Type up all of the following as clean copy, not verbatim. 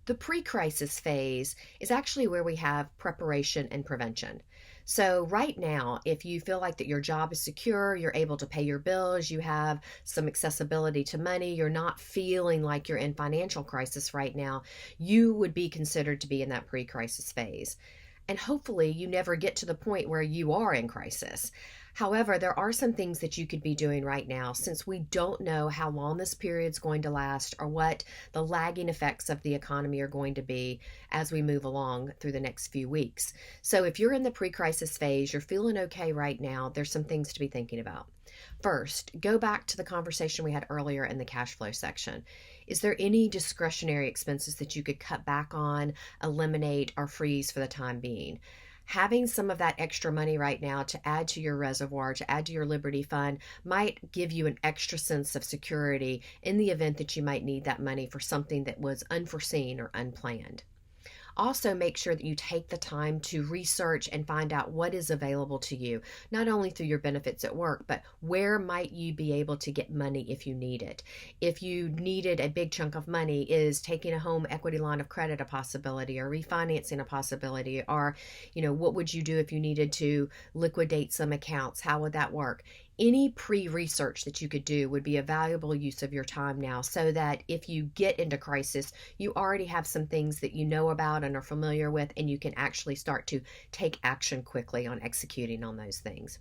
The pre-crisis phase is actually where we have preparation and prevention. So right now, if you feel like that your job is secure, you're able to pay your bills, you have some accessibility to money, you're not feeling like you're in financial crisis right now, you would be considered to be in that pre-crisis phase. And hopefully you never get to the point where you are in crisis. However, there are some things that you could be doing right now since we don't know how long this period is going to last or what the lagging effects of the economy are going to be as we move along through the next few weeks. So if you're in the pre-crisis phase, you're feeling okay right now, there's some things to be thinking about. First, go back to the conversation we had earlier in the cash flow section. Is there any discretionary expenses that you could cut back on, eliminate, or freeze for the time being? Having some of that extra money right now to add to your reservoir, to add to your Liberty Fund, might give you an extra sense of security in the event that you might need that money for something that was unforeseen or unplanned. Also, make sure that you take the time to research and find out what is available to you, not only through your benefits at work, but where might you be able to get money if you need it. If you needed a big chunk of money, is taking a home equity line of credit a possibility, or refinancing a possibility, or what would you do if you needed to liquidate some accounts? How would that work? Any pre-research that you could do would be a valuable use of your time now, so that if you get into crisis, you already have some things that you know about and are familiar with, and you can actually start to take action quickly on executing on those things.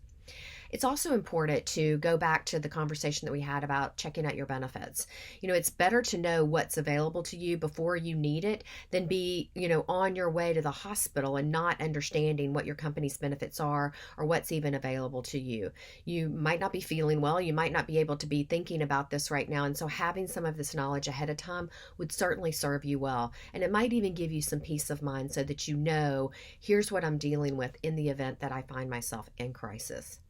It's also important to go back to the conversation that we had about checking out your benefits. It's better to know what's available to you before you need it than be, on your way to the hospital and not understanding what your company's benefits are or what's even available to you. You might not be feeling well. You might not be able to be thinking about this right now. And so having some of this knowledge ahead of time would certainly serve you well. And it might even give you some peace of mind so that here's what I'm dealing with in the event that I find myself in crisis.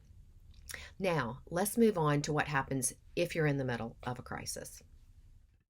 Now, let's move on to what happens if you're in the middle of a crisis.